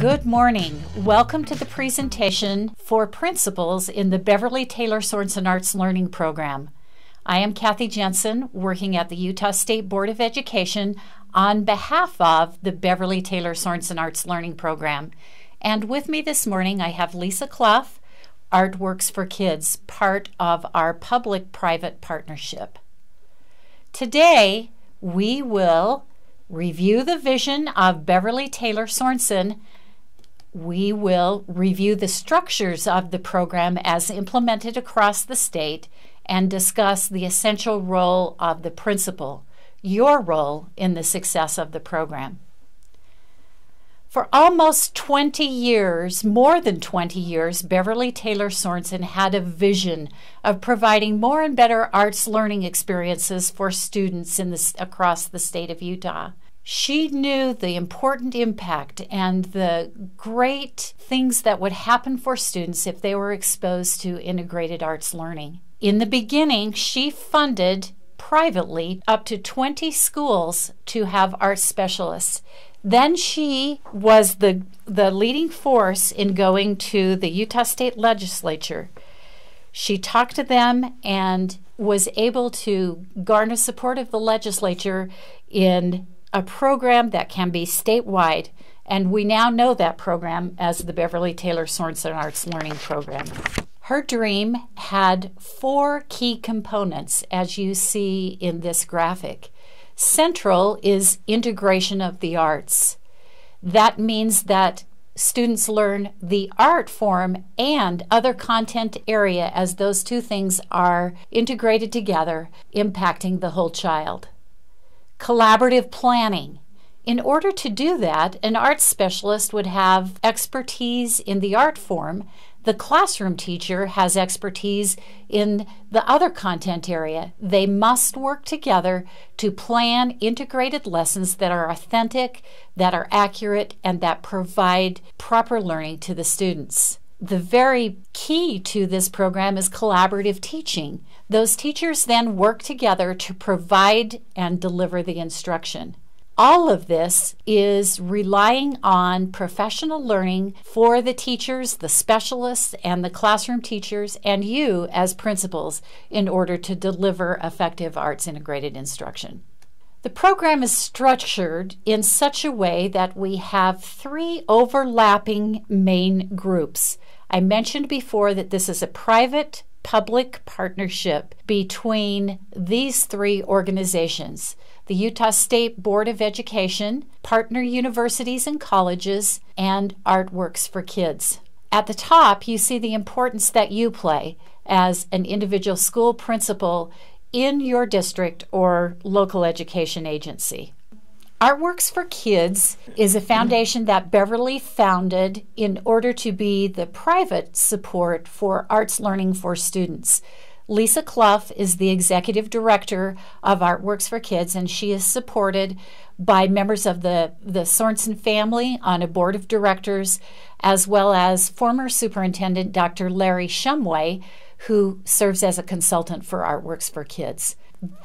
Good morning. Welcome to the presentation for principals in the Beverly Taylor Sorensen Arts Learning Program. I am Kathy Jensen, working at the Utah State Board of Education on behalf of the Beverly Taylor Sorensen Arts Learning Program. And with me this morning, I have Lisa Clough, Artworks for Kids, part of our public-private partnership. Today, we will review the vision of Beverly Taylor Sorensen. We will review the structures of the program as implemented across the state and discuss the essential role of the principal, your role in the success of the program. For almost 20 years, more than 20 years, Beverly Taylor Sorensen had a vision of providing more and better arts learning experiences for students across the state of Utah. She knew the important impact and the great things that would happen for students if they were exposed to integrated arts learning. In the beginning, she funded privately up to 20 schools to have art specialists. Then she was the leading force in going to the Utah State Legislature. She talked to them and was able to garner support of the legislature in a program that can be statewide, and we now know that program as the Beverly Taylor Sorensen Arts Learning Program. Her dream had 4 key components, as you see in this graphic. Central is integration of the arts. That means that students learn the art form and other content area as those two things are integrated together, impacting the whole child. Collaborative planning. In order to do that, an arts specialist would have expertise in the art form. The classroom teacher has expertise in the other content area. They must work together to plan integrated lessons that are authentic, that are accurate, and that provide proper learning to the students. The very key to this program is collaborative teaching. Those teachers then work together to provide and deliver the instruction. All of this is relying on professional learning for the teachers, the specialists, and the classroom teachers, and you as principals in order to deliver effective arts integrated instruction. The program is structured in such a way that we have 3 overlapping main groups. I mentioned before that this is a private-public partnership between these 3 organizations: the Utah State Board of Education, partner universities and colleges, and Artworks for Kids. At the top, you see the importance that you play as an individual school principal in your district or local education agency. Artworks for Kids is a foundation that Beverly founded in order to be the private support for arts learning for students. Lisa Clough is the executive director of Artworks for Kids, and she is supported by members of the Sorensen family on a board of directors, as well as former superintendent Dr. Larry Shumway, who serves as a consultant for Artworks for Kids.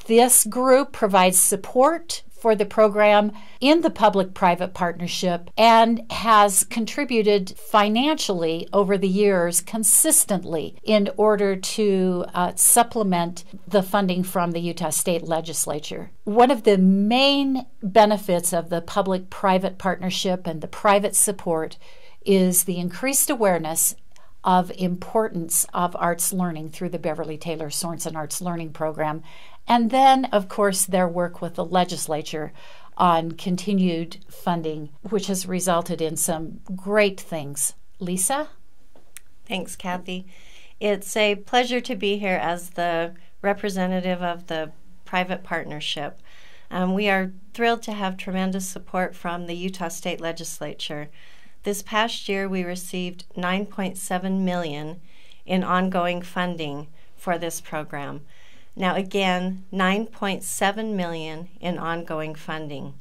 This group provides support for the program in the public-private partnership and has contributed financially over the years consistently in order to supplement the funding from the Utah State Legislature. One of the main benefits of the public-private partnership and the private support is the increased awareness of importance of arts learning through the Beverly Taylor Sorensen Arts Learning Program, and then, of course, their work with the legislature on continued funding, which has resulted in some great things. Lisa? Thanks, Kathy. It's a pleasure to be here as the representative of the private partnership. We are thrilled to have tremendous support from the Utah State Legislature. This past year, we received $9.7 million in ongoing funding for this program. Now again, $9.7 million in ongoing funding.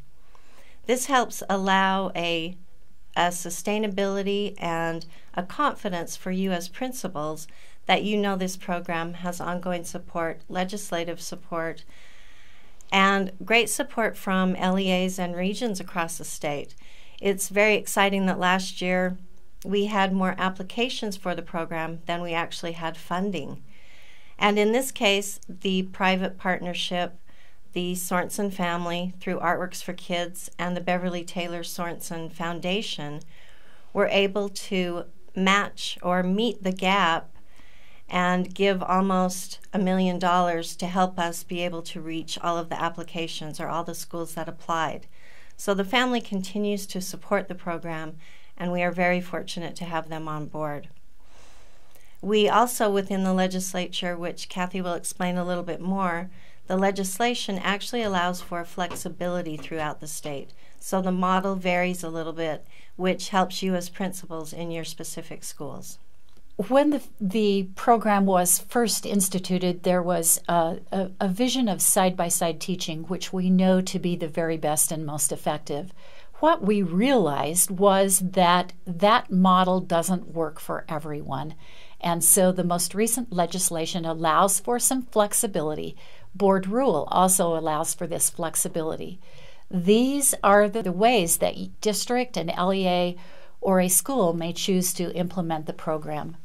This helps allow a sustainability and a confidence for you as principals that you know this program has ongoing support, legislative support, and great support from LEAs and regions across the state. It's very exciting that last year we had more applications for the program than we actually had funding. And in this case, the private partnership, the Sorensen family through Artworks for Kids and the Beverly Taylor Sorensen Foundation were able to match or meet the gap and give almost $1 million to help us be able to reach all of the applications or all the schools that applied. So the family continues to support the program, and we are very fortunate to have them on board. We also, within the legislature, which Kathy will explain a little bit more, the legislation actually allows for flexibility throughout the state. So the model varies a little bit, which helps you as principals in your specific schools. When the program was first instituted, there was a vision of side-by-side teaching, which we know to be the very best and most effective. What we realized was that that model doesn't work for everyone, and so the most recent legislation allows for some flexibility. Board rule also allows for this flexibility. These are the ways that district, an LEA, or a school may choose to implement the program.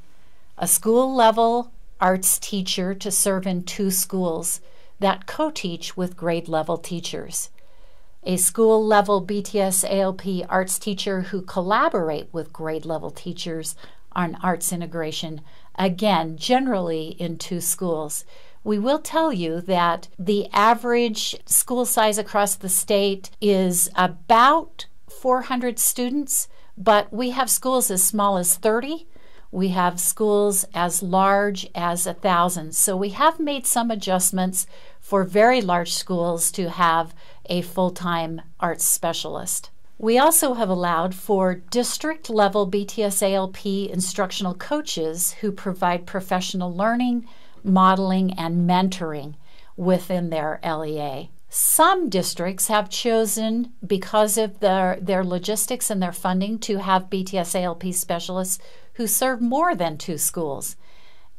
A school-level arts teacher to serve in 2 schools that co-teach with grade-level teachers. A school-level BTSALP arts teacher who collaborate with grade-level teachers on arts integration, again, generally in 2 schools. We will tell you that the average school size across the state is about 400 students, but we have schools as small as 30. We have schools as large as 1,000. So we have made some adjustments for very large schools to have a full-time arts specialist. We also have allowed for district-level BTSALP instructional coaches who provide professional learning, modeling, and mentoring within their LEA. Some districts have chosen, because of their logistics and their funding, to have BTSALP specialists who serve more than 2 schools.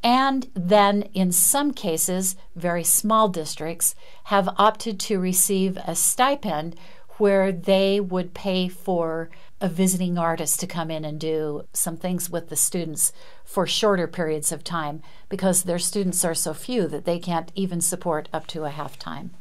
And then in some cases, very small districts have opted to receive a stipend where they would pay for a visiting artist to come in and do some things with the students for shorter periods of time because their students are so few that they can't even support up to a half-time.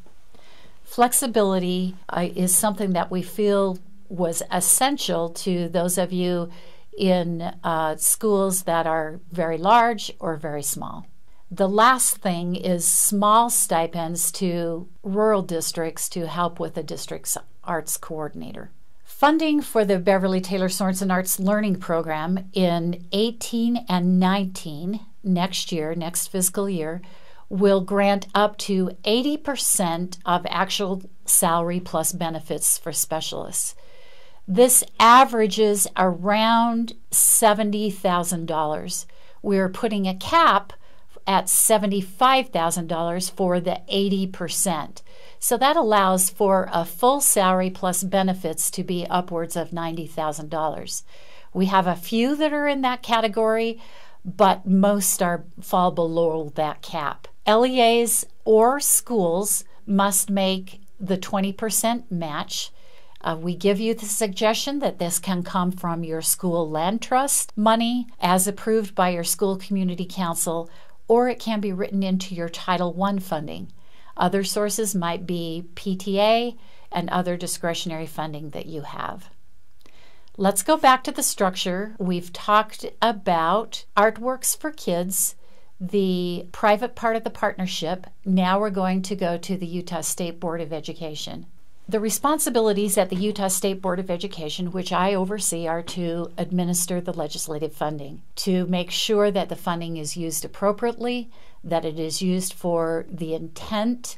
Flexibility is something that we feel was essential to those of you in schools that are very large or very small. The last thing is small stipends to rural districts to help with the district's arts coordinator. Funding for the Beverly Taylor Sorensen Arts Learning Program in 18 and 19, next fiscal year, will grant up to 80% of actual salary plus benefits for specialists. This averages around $70,000. We're putting a cap at $75,000 for the 80%. So that allows for a full salary plus benefits to be upwards of $90,000. We have a few that are in that category, but most fall below that cap. LEAs or schools must make the 20% match. We give you the suggestion that this can come from your school land trust money as approved by your school community council, or it can be written into your Title I funding. Other sources might be PTA and other discretionary funding that you have. Let's go back to the structure. We've talked about Artworks for Kids, the private part of the partnership. Now we're going to go to the Utah State Board of Education. The responsibilities at the Utah State Board of Education, which I oversee, are to administer the legislative funding, to make sure that the funding is used appropriately, that it is used for the intent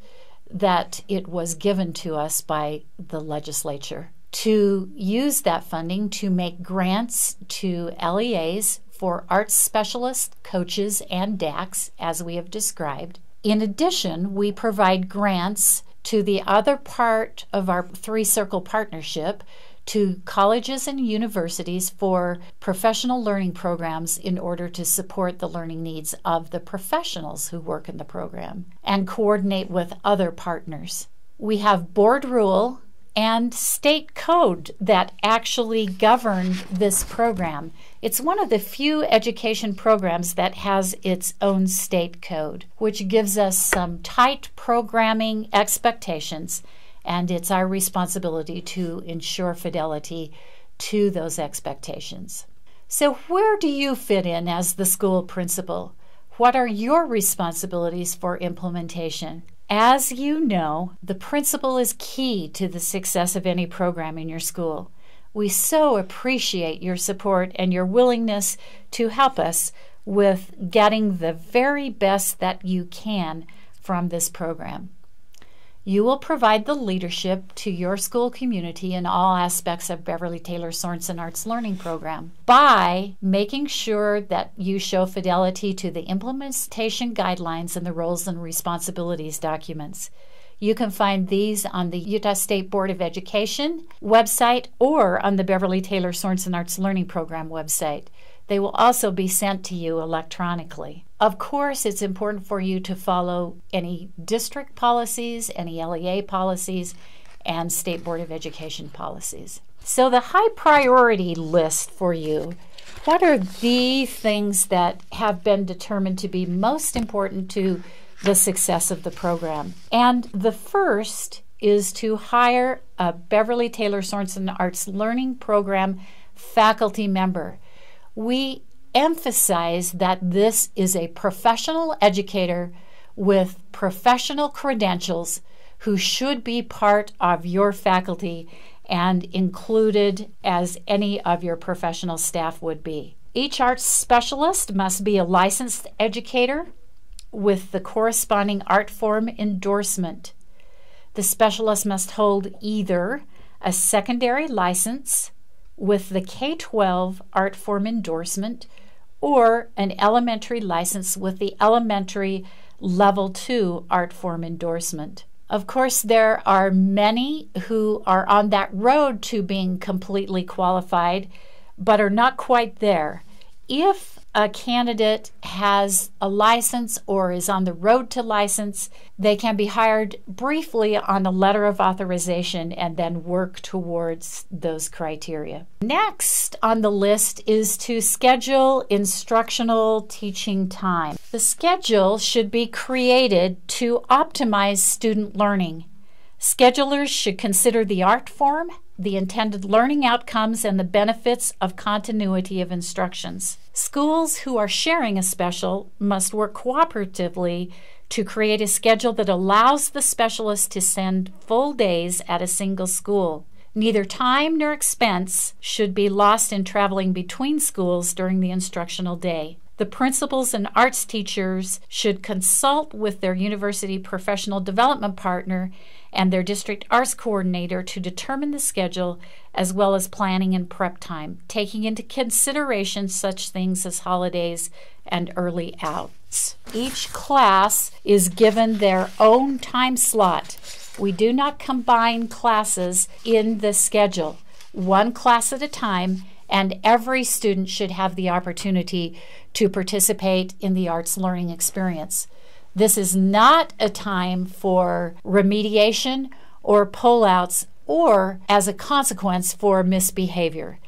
that it was given to us by the legislature, to use that funding to make grants to LEAs for arts specialists, coaches, and DACs, as we have described. In addition, we provide grants to the other part of our three-circle partnership, to colleges and universities for professional learning programs in order to support the learning needs of the professionals who work in the program and coordinate with other partners. We have board rule and state code that actually govern this program. It's one of the few education programs that has its own state code, which gives us some tight programming expectations, and it's our responsibility to ensure fidelity to those expectations. So where do you fit in as the school principal? What are your responsibilities for implementation? As you know, the principal is key to the success of any program in your school. We so appreciate your support and your willingness to help us with getting the very best that you can from this program. You will provide the leadership to your school community in all aspects of Beverly Taylor Sorensen Arts Learning Program by making sure that you show fidelity to the implementation guidelines and the roles and responsibilities documents. You can find these on the Utah State Board of Education website or on the Beverly Taylor Sorensen Arts Learning Program website. They will also be sent to you electronically. Of course, it's important for you to follow any district policies, any LEA policies, and State Board of Education policies. So the high priority list for you, what are the things that have been determined to be most important to the success of the program? And the first is to hire a Beverly Taylor Sorensen Arts Learning Program faculty member. We emphasize that this is a professional educator with professional credentials who should be part of your faculty and included as any of your professional staff would be. Each arts specialist must be a licensed educator with the corresponding art form endorsement. The specialist must hold either a secondary license with the K-12 art form endorsement or an elementary license with the elementary level 2 art form endorsement. Of course, there are many who are on that road to being completely qualified but are not quite there. If a candidate has a license or is on the road to license, they can be hired briefly on a letter of authorization and then work towards those criteria. Next on the list is to schedule instructional teaching time. The schedule should be created to optimize student learning. Schedulers should consider the art form, the intended learning outcomes, and the benefits of continuity of instructions. Schools who are sharing a special must work cooperatively to create a schedule that allows the specialist to send full days at a single school. Neither time nor expense should be lost in traveling between schools during the instructional day. The principals and arts teachers should consult with their university professional development partner and their district arts coordinator to determine the schedule as well as planning and prep time, taking into consideration such things as holidays and early outs. Each class is given their own time slot. We do not combine classes in the schedule, one class at a time, and every student should have the opportunity to participate in the arts learning experience. This is not a time for remediation or pullouts or, as a consequence, for misbehavior.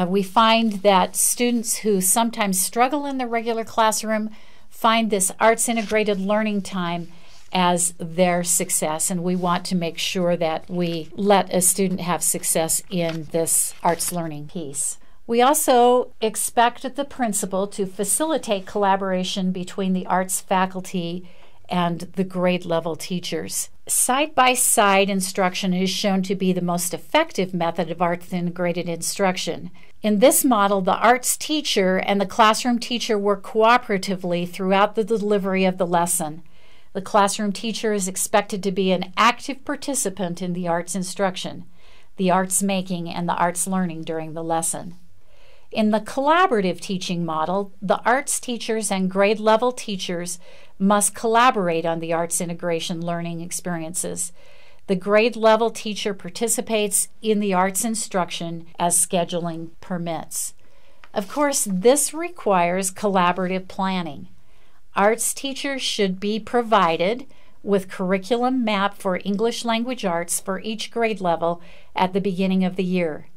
We find that students who sometimes struggle in the regular classroom find this arts integrated learning time as their success, and we want to make sure that we let a student have success in this arts learning piece. We also expect the principal to facilitate collaboration between the arts faculty and the grade level teachers. Side-by-side instruction is shown to be the most effective method of arts integrated instruction. In this model, the arts teacher and the classroom teacher work cooperatively throughout the delivery of the lesson. The classroom teacher is expected to be an active participant in the arts instruction, the arts making, and the arts learning during the lesson. In the collaborative teaching model, the arts teachers and grade level teachers must collaborate on the arts integration learning experiences. The grade level teacher participates in the arts instruction as scheduling permits. Of course, this requires collaborative planning. Arts teachers should be provided with curriculum map for English language arts for each grade level at the beginning of the year.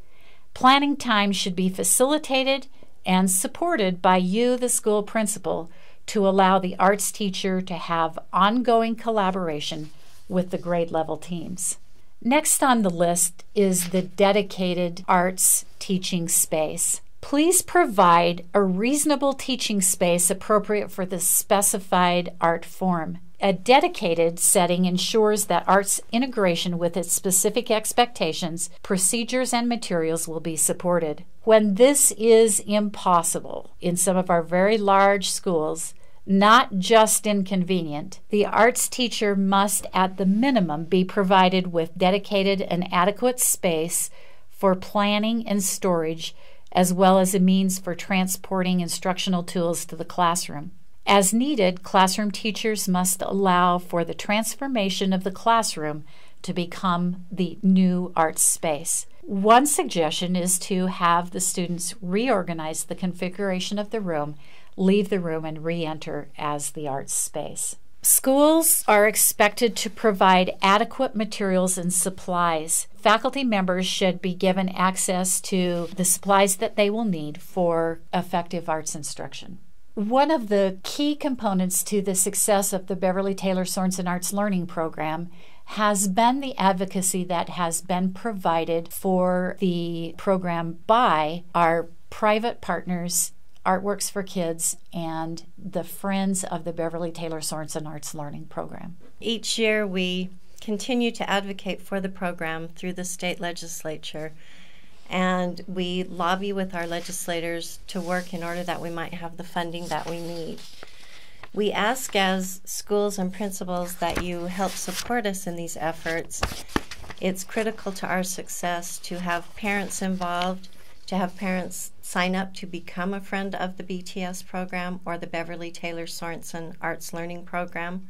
Planning time should be facilitated and supported by you, the school principal, to allow the arts teacher to have ongoing collaboration with the grade level teams. Next on the list is the dedicated arts teaching space. Please provide a reasonable teaching space appropriate for the specified art form. A dedicated setting ensures that arts integration with its specific expectations, procedures, and materials will be supported. When this is impossible in some of our very large schools, not just inconvenient, the arts teacher must at the minimum be provided with dedicated and adequate space for planning and storage, as well as a means for transporting instructional tools to the classroom. As needed, classroom teachers must allow for the transformation of the classroom to become the new arts space. One suggestion is to have the students reorganize the configuration of the room, leave the room, and re-enter as the arts space. Schools are expected to provide adequate materials and supplies. Faculty members should be given access to the supplies that they will need for effective arts instruction. One of the key components to the success of the Beverly Taylor Sorensen Arts Learning Program has been the advocacy that has been provided for the program by our private partners, Artworks for Kids, and the Friends of the Beverly Taylor Sorensen Arts Learning Program. Each year we continue to advocate for the program through the state legislature, and we lobby with our legislators to work in order that we might have the funding that we need. We ask as schools and principals that you help support us in these efforts. It's critical to our success to have parents involved, to have parents sign up to become a friend of the BTS program or the Beverly Taylor Sorensen Arts Learning Program.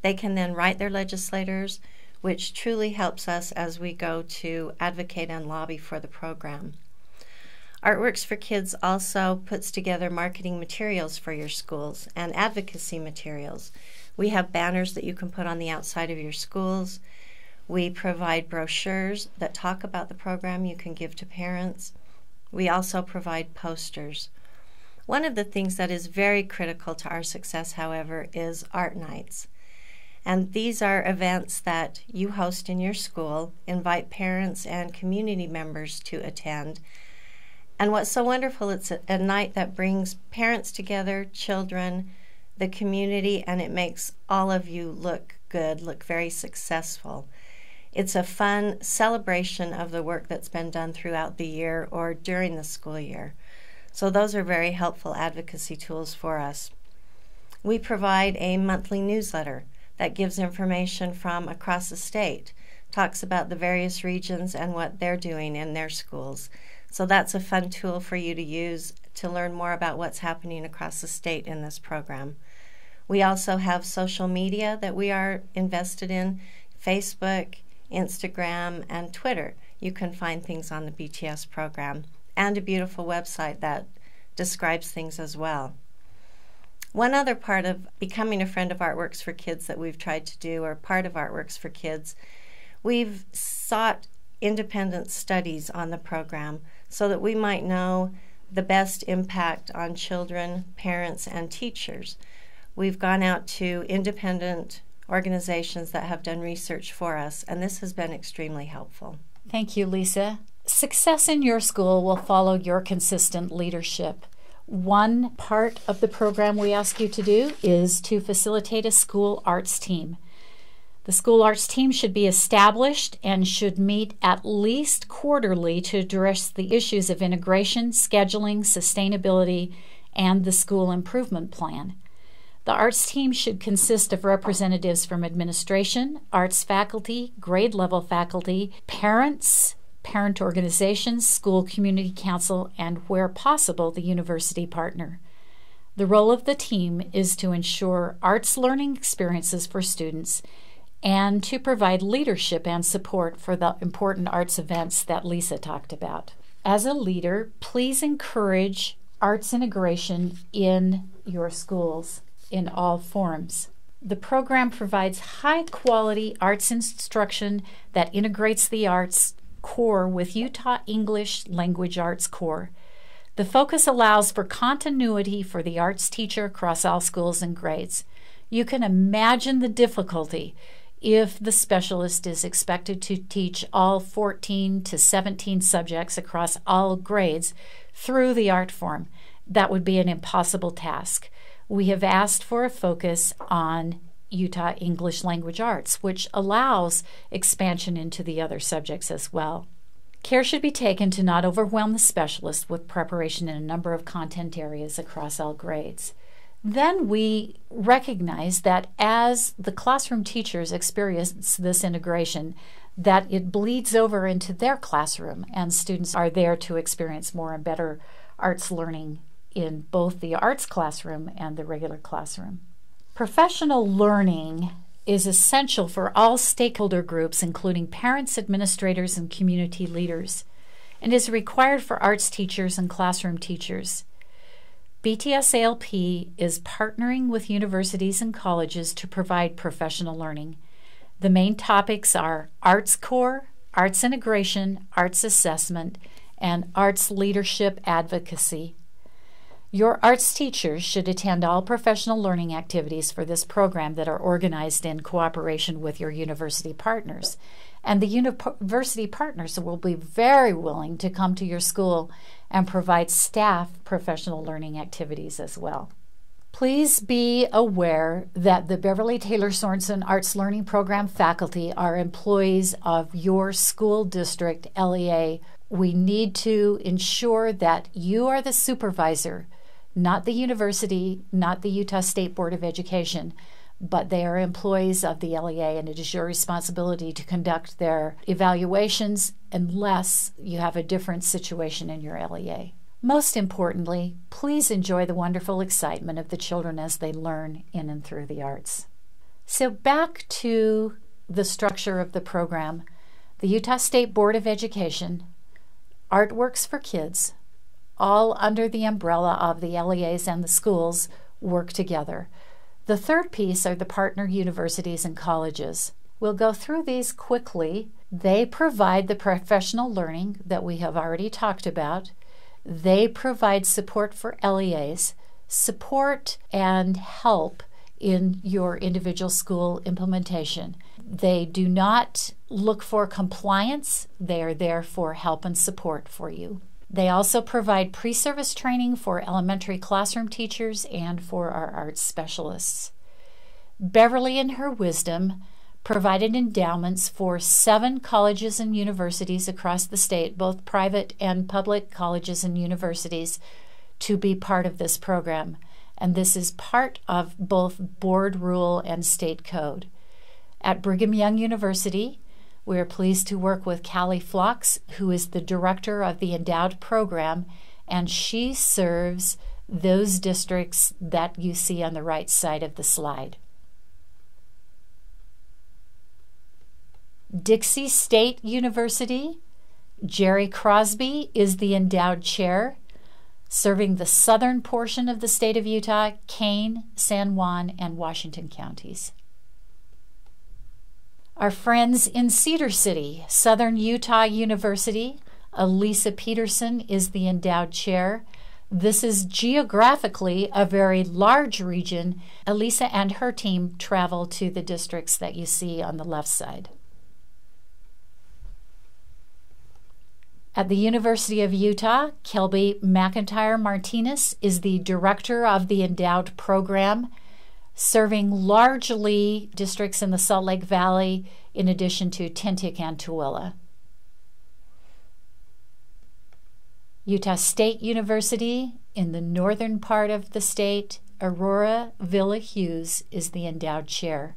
They can then write their legislators, which truly helps us as we go to advocate and lobby for the program. Artworks for Kids also puts together marketing materials for your schools and advocacy materials. We have banners that you can put on the outside of your schools. We provide brochures that talk about the program you can give to parents. We also provide posters. One of the things that is very critical to our success, however, is art nights. And these are events that you host in your school, invite parents and community members to attend. And what's so wonderful, it's a night that brings parents together, children, the community, and it makes all of you look good, look very successful. It's a fun celebration of the work that's been done throughout the year or during the school year. So those are very helpful advocacy tools for us. We provide a monthly newsletter that gives information from across the state, talks about the various regions and what they're doing in their schools. So that's a fun tool for you to use to learn more about what's happening across the state in this program. We also have social media that we are invested in, Facebook, Instagram, and Twitter. You can find things on the BTS program, and a beautiful website that describes things as well. One other part of becoming a friend of Artworks for Kids that we've tried to do, or part of Artworks for Kids, we've sought independent studies on the program so that we might know the best impact on children, parents, and teachers. We've gone out to independent organizations that have done research for us, and this has been extremely helpful. Thank you, Lisa. Success in your school will follow your consistent leadership. One part of the program we ask you to do is to facilitate a school arts team. The school arts team should be established and should meet at least quarterly to address the issues of integration, scheduling, sustainability, and the school improvement plan. The arts team should consist of representatives from administration, arts faculty, grade level faculty, parents, parent organizations, school community council, and where possible, the university partner. The role of the team is to ensure arts learning experiences for students and to provide leadership and support for the important arts events that Lisa talked about. As a leader, please encourage arts integration in your schools in all forms. The program provides high-quality arts instruction that integrates the arts core with Utah English Language Arts core. The focus allows for continuity for the arts teacher across all schools and grades. You can imagine the difficulty if the specialist is expected to teach all 14 to 17 subjects across all grades through the art form. That would be an impossible task. We have asked for a focus on Utah English Language Arts, which allows expansion into the other subjects as well. Care should be taken to not overwhelm the specialist with preparation in a number of content areas across all grades. Then we recognize that as the classroom teachers experience this integration, that it bleeds over into their classroom, and students are there to experience more and better arts learning in both the arts classroom and the regular classroom. Professional learning is essential for all stakeholder groups, including parents, administrators, and community leaders, and is required for arts teachers and classroom teachers. BTSALP is partnering with universities and colleges to provide professional learning. The main topics are Arts Core, Arts Integration, Arts Assessment, and Arts Leadership Advocacy. Your arts teachers should attend all professional learning activities for this program that are organized in cooperation with your university partners. And the university partners will be very willing to come to your school and provide staff professional learning activities as well. Please be aware that the Beverly Taylor Sorensen Arts Learning Program faculty are employees of your school district LEA. We need to ensure that you are the supervisor, not the university, not the Utah State Board of Education, but they are employees of the LEA, and it is your responsibility to conduct their evaluations unless you have a different situation in your LEA. Most importantly, please enjoy the wonderful excitement of the children as they learn in and through the arts. So back to the structure of the program. The Utah State Board of Education, Artworks for Kids, all under the umbrella of the LEAs and the schools, work together. The third piece are the partner universities and colleges. We'll go through these quickly. They provide the professional learning that we have already talked about. They provide support for LEAs, support and help in your individual school implementation. They do not look for compliance. They are there for help and support for you. They also provide pre-service training for elementary classroom teachers and for our arts specialists. Beverly, in her wisdom, provided endowments for 7 colleges and universities across the state, both private and public colleges and universities, to be part of this program. And this is part of both board rule and state code. At Brigham Young University, we are pleased to work with Callie Phlox, who is the director of the endowed program, and she serves those districts that you see on the right side of the slide. Dixie State University, Jerry Crosby is the endowed chair, serving the southern portion of the state of Utah, Kane, San Juan, and Washington counties. Our friends in Cedar City, Southern Utah University, Elisa Peterson is the endowed chair. This is geographically a very large region. Elisa and her team travel to the districts that you see on the left side. At the University of Utah, Kelby McIntyre Martinez is the director of the endowed program, serving largely districts in the Salt Lake Valley, in addition to Tintic and Tooele. Utah State University, in the northern part of the state, Aurora Villa Hughes is the endowed chair.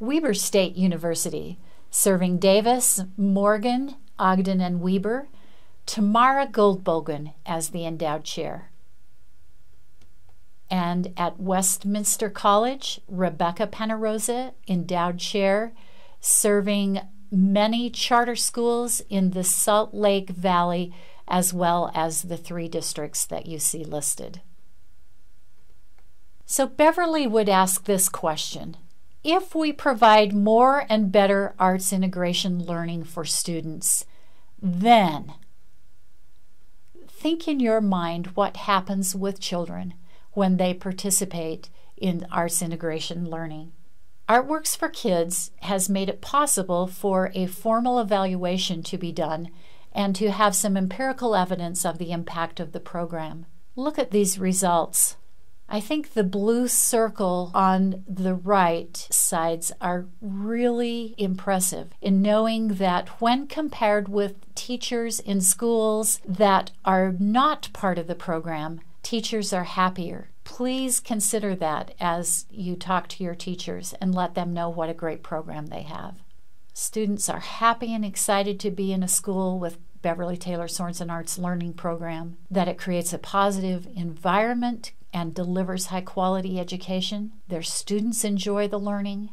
Weber State University, serving Davis, Morgan, Ogden, and Weber, Tamara Goldbogen as the endowed chair. And at Westminster College, Rebecca Penarosa, endowed chair, serving many charter schools in the Salt Lake Valley, as well as the 3 districts that you see listed. So Beverly would ask this question: if we provide more and better arts integration learning for students, then think in your mind what happens with children when they participate in arts integration learning. Artworks for Kids has made it possible for a formal evaluation to be done and to have some empirical evidence of the impact of the program. Look at these results. I think the blue circle on the right sides are really impressive in knowing that when compared with teachers in schools that are not part of the program, teachers are happier. Please consider that as you talk to your teachers and let them know what a great program they have. Students are happy and excited to be in a school with Beverly Taylor Sorensen Arts Learning Program, that it creates a positive environment and delivers high-quality education. Their students enjoy the learning,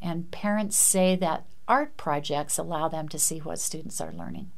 and parents say that art projects allow them to see what students are learning.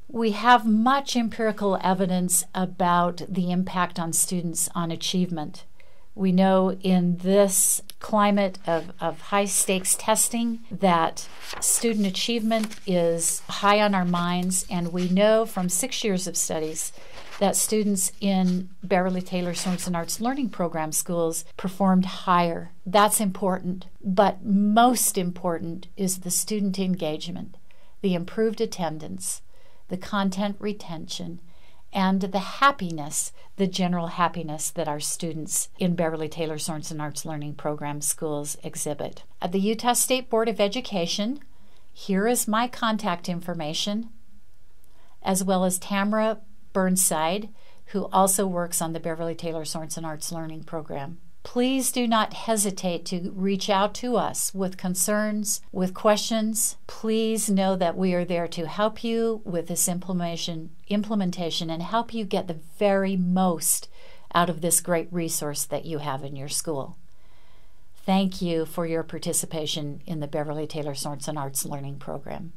We have much empirical evidence about the impact on students on achievement. We know in this climate of high-stakes testing that student achievement is high on our minds, and we know from 6 years of studies that students in Beverly Taylor Sorensen Arts Learning Program schools performed higher. That's important, but most important is the student engagement, the improved attendance, the content retention, and the happiness, the general happiness that our students in Beverly Taylor Sorensen Arts Learning Program schools exhibit. At the Utah State Board of Education, here is my contact information, as well as Tamara Burnside, who also works on the Beverly Taylor Sorensen Arts Learning Program. Please do not hesitate to reach out to us with concerns, with questions. Please know that we are there to help you with this implementation and help you get the very most out of this great resource that you have in your school. Thank you for your participation in the Beverly Taylor Sorensen Arts Learning Program.